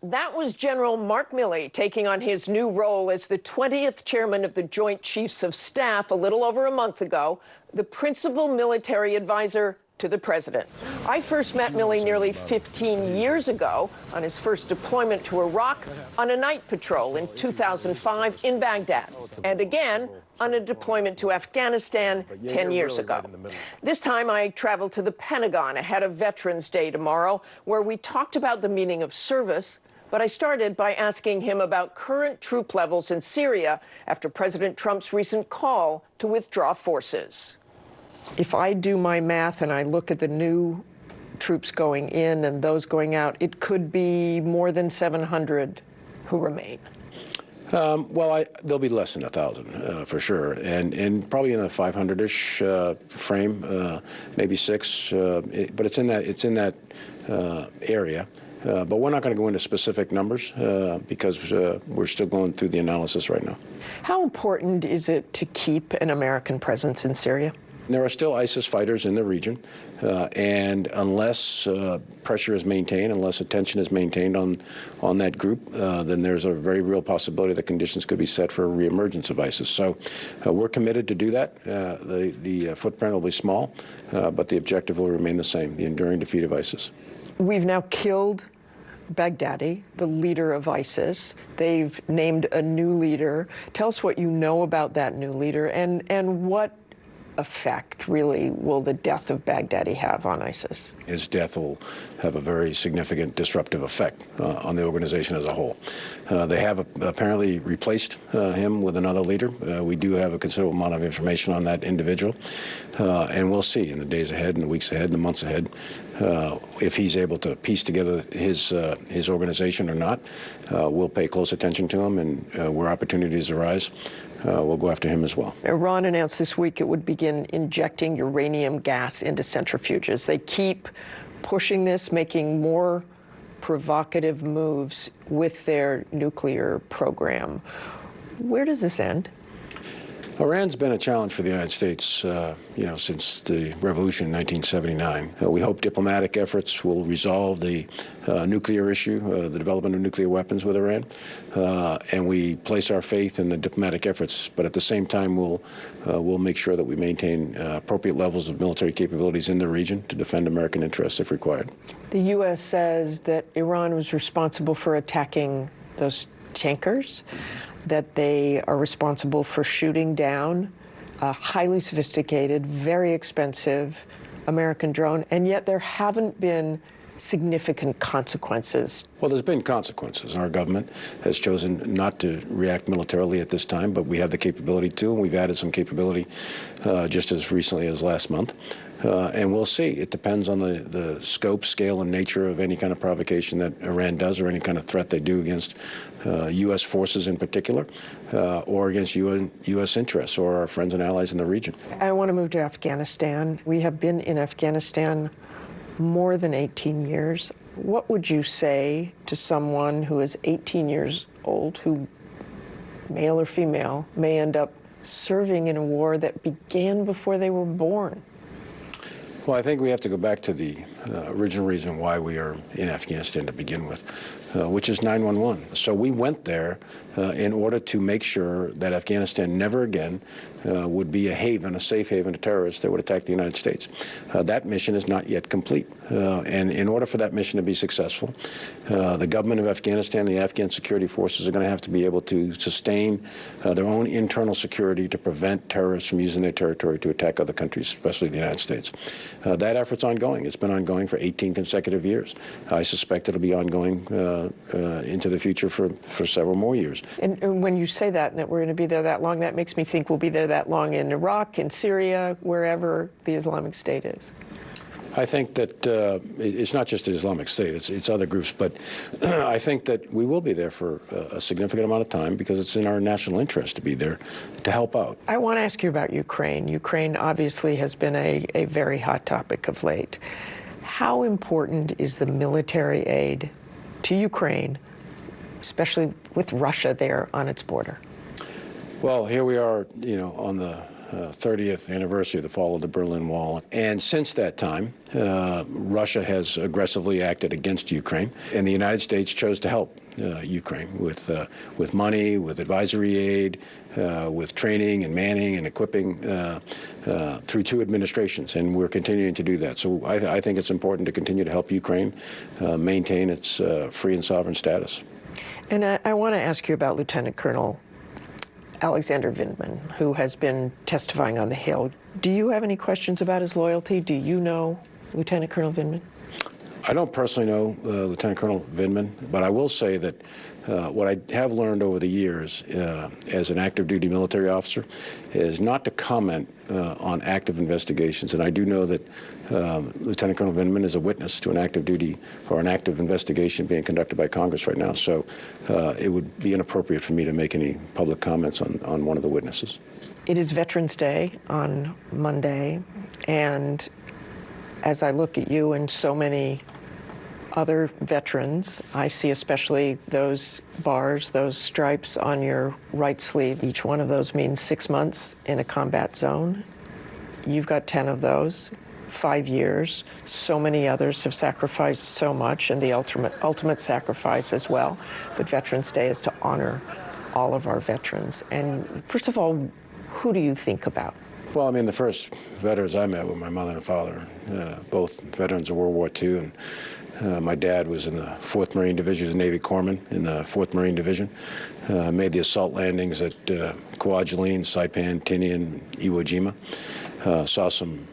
That was General Mark Milley taking on his new role as the 20th chairman of the Joint Chiefs of Staff a little over a month ago, the principal military advisor to the president. I first met Milley nearly 15 years ago on his first deployment to Iraq on a night patrol in 2005 in Baghdad, and again on a deployment to Afghanistan 10 years ago. This time I traveled to the Pentagon ahead of Veterans Day tomorrow, where we talked about the meaning of service. But I started by asking him about current troop levels in Syria after President Trump's recent call to withdraw forces. If I do my math and I look at the new troops going in and those going out, it could be more than 700 who remain. Well, there'll be less than 1,000 for sure, and probably in a 500-ish frame, maybe 6. But it's in that area. But we're not going to go into specific numbers because we're still going through the analysis right now. How important is it to keep an American presence in Syria? There are still ISIS fighters in the region, and unless pressure is maintained, unless attention is maintained on that group, then there's a very real possibility that conditions could be set for a reemergence of ISIS. So we're committed to do that. The footprint will be small, but the objective will remain the same, the enduring defeat of ISIS. We've now killed Baghdadi, the leader of ISIS. They've named a new leader. Tell us what you know about that new leader, and what effect, really, will the death of Baghdadi have on ISIS? His death will have a very significant disruptive effect on the organization as a whole. They have apparently replaced him with another leader. We do have a considerable amount of information on that individual, and we'll see in the days ahead, in the weeks ahead, in the months ahead, if he's able to piece together his organization or not. We'll pay close attention to him, and where opportunities arise, we'll go after him as well. Iran announced this week it would begin injecting uranium gas into centrifuges. They keep pushing this, making more provocative moves with their nuclear program. Where does this end? Iran's been a challenge for the United States, since the revolution in 1979. We hope diplomatic efforts will resolve the nuclear issue, the development of nuclear weapons with Iran, and we place our faith in the diplomatic efforts. But at the same time, we'll make sure that we maintain appropriate levels of military capabilities in the region to defend American interests if required. The U.S. says that Iran was responsible for attacking those tankers, that they are responsible for shooting down a highly sophisticated, very expensive American drone, and yet there haven't been significant consequences. Well, there's been consequences. Our government has chosen not to react militarily at this time, but we have the capability to, and we've added some capability just as recently as last month. And we'll see. It depends on the scope, scale, and nature of any kind of provocation that Iran does, or any kind of threat they do against U.S. forces in particular, or against U.S. interests or our friends and allies in the region. I want to move to Afghanistan. We have been in Afghanistan more than 18 years. What would you say to someone who is 18 years old, who, male or female, may end up serving in a war that began before they were born? Well, I think we have to go back to the original reason why we are in Afghanistan to begin with, which is 9/11. So we went there in order to make sure that Afghanistan never again would be a haven, a safe haven to terrorists that would attack the United States. That mission is not yet complete. And in order for that mission to be successful, the government of Afghanistan, the Afghan security forces are going to have to be able to sustain their own internal security to prevent terrorists from using their territory to attack other countries, especially the United States. That effort's ongoing. It's been ongoing for 18 consecutive years. I suspect it'll be ongoing into the future for several more years. And when you say that we're going to be there that long, that makes me think we'll be there that long in Iraq, in Syria, wherever the Islamic State is. I think that it's not just the Islamic State, it's other groups, but I think that we will be there for a significant amount of time because it's in our national interest to be there to help out. I want to ask you about Ukraine. Ukraine obviously has been a very hot topic of late. How important is the military aid to Ukraine, especially with Russia there on its border? Well, here we are, on the 30th anniversary of the fall of the Berlin Wall. And since that time, Russia has aggressively acted against Ukraine, and the United States chose to help Ukraine with money, with advisory aid, with training and manning and equipping through 2 administrations, and we're continuing to do that. So I think it's important to continue to help Ukraine maintain its free and sovereign status. And I want to ask you about Lieutenant Colonel Alexander Vindman, who has been testifying on the Hill. Do you have any questions about his loyalty? Do you know Lieutenant Colonel Vindman? I don't personally know Lieutenant Colonel Vindman, but I will say that what I have learned over the years as an active duty military officer is not to comment on active investigations. And I do know that Lieutenant Colonel Vindman is a witness to an active duty or an active investigation being conducted by Congress right now. So it would be inappropriate for me to make any public comments on one of the witnesses. It is Veterans Day on Monday, and as I look at you and so many other veterans, I see especially those bars, those stripes on your right sleeve. Each one of those means 6 months in a combat zone. You've got 10 of those, 5 years. So many others have sacrificed so much, and the ultimate sacrifice as well. But Veterans Day is to honor all of our veterans. And first of all, who do you think about? Well, I mean, the first veterans I met were my mother and father, both veterans of World War II. And my dad was in the 4th Marine Division, as a Navy corpsman in the 4th Marine Division. Made the assault landings at Kwajalein, Saipan, Tinian, Iwo Jima. Saw some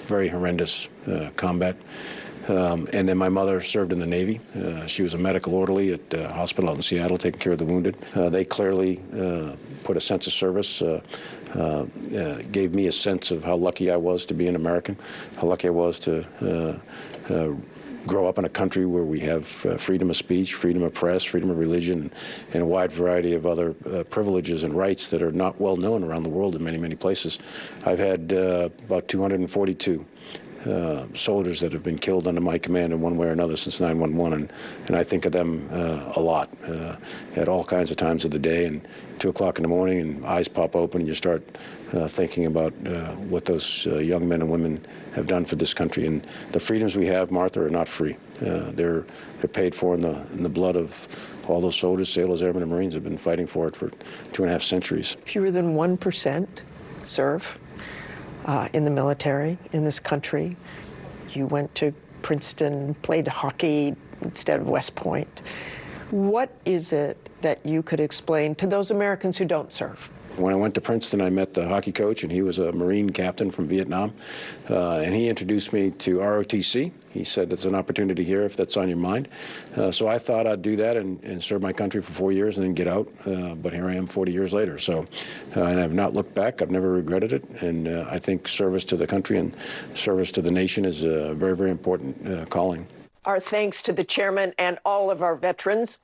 very horrendous combat. And then my mother served in the Navy. She was a medical orderly at a hospital out in Seattle taking care of the wounded. They clearly put a sense of service, gave me a sense of how lucky I was to be an American, how lucky I was to grow up in a country where we have freedom of speech, freedom of press, freedom of religion, and a wide variety of other privileges and rights that are not well known around the world in many, many places. I've had about 242 soldiers that have been killed under my command in one way or another since 9/11, and I think of them a lot at all kinds of times of the day, and 2 o'clock in the morning, and eyes pop open, and you start thinking about what those young men and women have done for this country. And the freedoms we have, Martha, are not free. They're paid for in the blood of all those soldiers, sailors, airmen, and Marines have been fighting for it for 2.5 centuries. Fewer than 1% serve in the military in this country. You went to Princeton, played hockey instead of West Point. What is it that you could explain to those Americans who don't serve? When I went to Princeton, I met the hockey coach, and he was a Marine captain from Vietnam, and he introduced me to ROTC. He said, there's an opportunity here if that's on your mind. So I thought I'd do that and serve my country for 4 years and then get out, but here I am 40 years later. So, and I've not looked back. I've never regretted it, and I think service to the country and service to the nation is a very, very important calling. Our thanks to the chairman and all of our veterans.